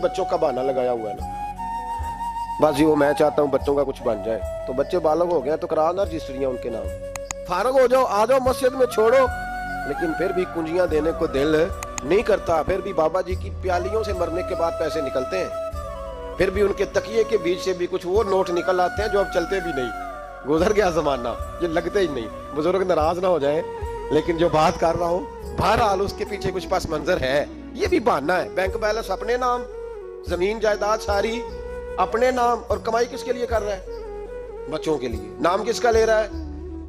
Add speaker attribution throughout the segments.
Speaker 1: बच्चों का बहाना लगाया हुआ है ना, बस जी वो मैं चाहता हूँ बच्चों का कुछ बन जाए। तो बच्चे बालग हो गए तो करा ना रजिस्ट्रियां उनके नाम, फारग हो जाओ, आ जाओ मस्जिद में छोड़ो। लेकिन फिर भी कुंजियां देने को दिल नहीं करता। फिर भी बाबा जी की प्यालियों से मरने के बाद पैसे निकलते हैं, फिर भी उनके तकिए के बीच से भी कुछ वो नोट निकल आते हैं जो अब चलते भी नहीं। गुजर गया जमाना, ये लगते ही नहीं। बुजुर्ग नाराज ना हो जाए, लेकिन जो बात कर रहा हूँ बहरहाल उसके पीछे कुछ पास मंजर है। ये भी बहाना है। बैंक बैलेंस अपने नाम, जमीन जायदाद सारी अपने नाम, और कमाई किसके लिए कर रहा है? बच्चों के लिए। नाम किसका ले रहा है?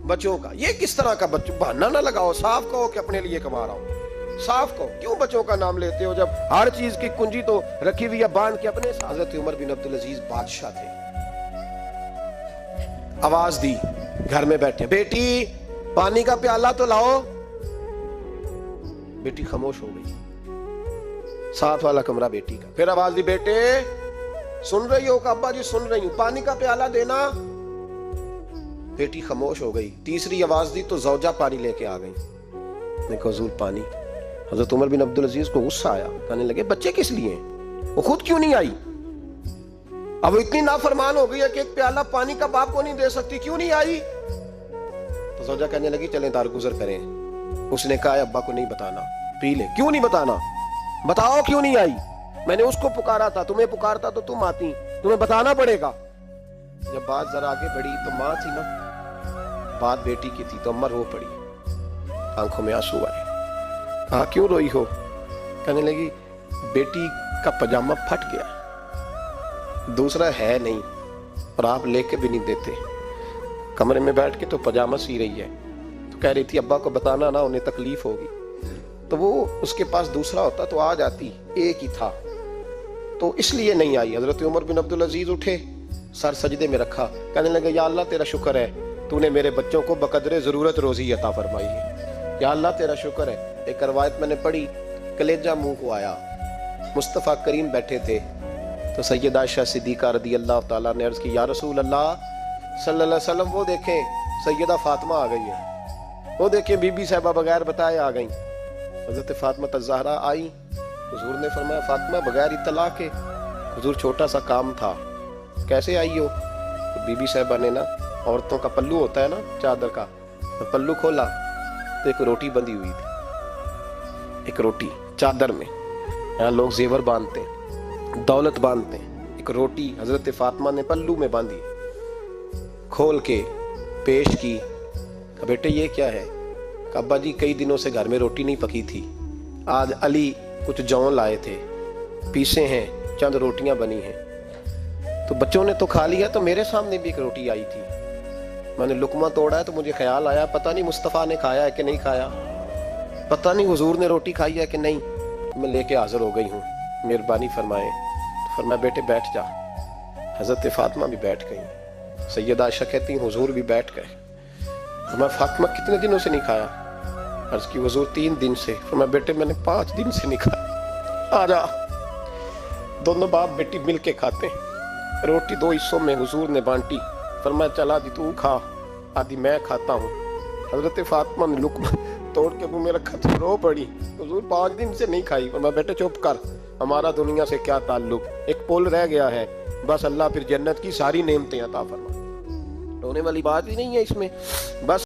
Speaker 1: बच्चों का। ये किस तरह का बच्चों? बहाना ना लगाओ, साफ कहो कि अपने लिए कमा रहा हूं। साफ कहो, क्यों बच्चों का नाम लेते हो जब हर चीज की कुंजी तो रखी हुई है बांध के अपने। हजरत उमर बिन अब्दुल अजीज बादशाह थे। आवाज दी, घर में बैठे, बेटी पानी का प्याला तो लाओ। बेटी खामोश हो गई। साथ वाला कमरा बेटी का। फिर आवाज दी, बेटे सुन रही हो? अब्बा जी सुन रही हूं, पानी का प्याला देना। बेटी खामोश हो गई। तीसरी आवाज दी तो जौजा पानी लेके आ गई। देखो हुजूर पानी। हजरत उमर बिन अब्दुल अजीज को गुस्सा आया, कहने लगे बच्चे किस लिए? वो खुद क्यों नहीं आई? अब इतनी नाफरमान हो गई है कि एक प्याला पानी का बाप को नहीं दे सकती, क्यों नहीं आई? तो जौजा कहने लगी चलें दारगुजर करें। उसने कहा अब्बा को नहीं बताना, पी ले। क्यों नहीं बताना? बताओ क्यों नहीं आई? मैंने उसको पुकारा था, तुम्हें पुकारता तो तुम आती, तुम्हें बताना पड़ेगा। जब बात जरा आगे बढ़ी तो माँ थी ना, बात बेटी की थी, तो अम्मा रो पड़ी, आंखों में आंसू आए। कहा क्यों रोई हो? कहने लगी बेटी का पजामा फट गया, दूसरा है नहीं, और आप लेके भी नहीं देते। कमरे में बैठ के तो पजामा सी रही है, तो कह रही थी अब्बा को बताना ना, उन्हें तकलीफ होगी। तो वो उसके पास दूसरा होता तो आ जाती, एक ही था, तो इसलिए नहीं आई। हजरत उमर बिन अब्दुल अजीज उठे, सर सजदे में रखा, कहने लगे या अल्लाह तेरा शुक्र है तूने मेरे बच्चों को बकदरे जरूरत रोजी अता फरमाई है। या अल्लाह तेरा शुक्र है। एक रवायत मैंने पढ़ी, कलेजा मुंह को आया। मुस्तफ़ा करीम बैठे थे तो सैयदा आयशा सिद्दीक़ा रज़ी अल्लाह ताला ने अर्ज की या रसूल अल्लाह सल्लल्लाहु अलैहि वसल्लम, वो देखें सैयदा फातिमा आ गई है, वो देखें बीबी साहिबा बगैर बताए आ गई। हजरत फातिमा तज़हरा आई, हुजूर ने फरमाया फातिमा बगैर इत्तला के। हुजूर छोटा सा काम था, कैसे आई हो? तो बीबी साहिबा ने ना, औरतों का पल्लू होता है ना चादर का, तो पल्लू खोला तो एक रोटी बंधी हुई थी, एक रोटी चादर में। यहाँ लोग जेवर बांधते हैं, दौलत बांधते हैं, एक रोटी हजरत फातिमा ने पल्लू में बांधी, खोल के पेश की। बेटे ये क्या है? अब्बा जी कई दिनों से घर में रोटी नहीं पकी थी, आज अली कुछ जौ लाए थे, पीसे हैं, चंद रोटियां बनी हैं, तो बच्चों ने तो खा लिया, तो मेरे सामने भी एक रोटी आई थी, मैंने लुकमा तोड़ा है तो मुझे ख्याल आया पता नहीं मुस्तफ़ा ने खाया है कि नहीं खाया, पता नहीं हुजूर ने रोटी खाई है कि नहीं, मैं लेके हाजिर हो गई हूँ, मेहरबानी फरमाएं। तो फरमाया बेटे बैठ जा। हजरत फातिमा भी बैठ गई। सैयदा आयशा कहती हुजूर भी बैठ गए। फरमाया फातिमा कितने दिनों से नहीं खाया? अर्ज की हुजूर 3 दिन से। फरमाया बेटे मैंने 5 दिन से नहीं खाया, आ जा। दोनों बाप बेटी मिल के खाते हैं। रोटी 2 हिस्सों में हुजूर ने बांटी। फरमाया चला आदि तू खा, आदि मैं खाता हूँ। हजरत फातिमा ने लुकमा तोड़ के मुंह में रखा तो रो पड़ी, हुजूर 5 दिन से नहीं खाई। फरमाया बेटे चुप कर, हमारा दुनिया से क्या ताल्लुक, एक पुल रह गया है, बस अल्लाह फिर जन्नत की सारी नेमतें अता फरमा। रोने वाली बात ही नहीं है इसमें, बस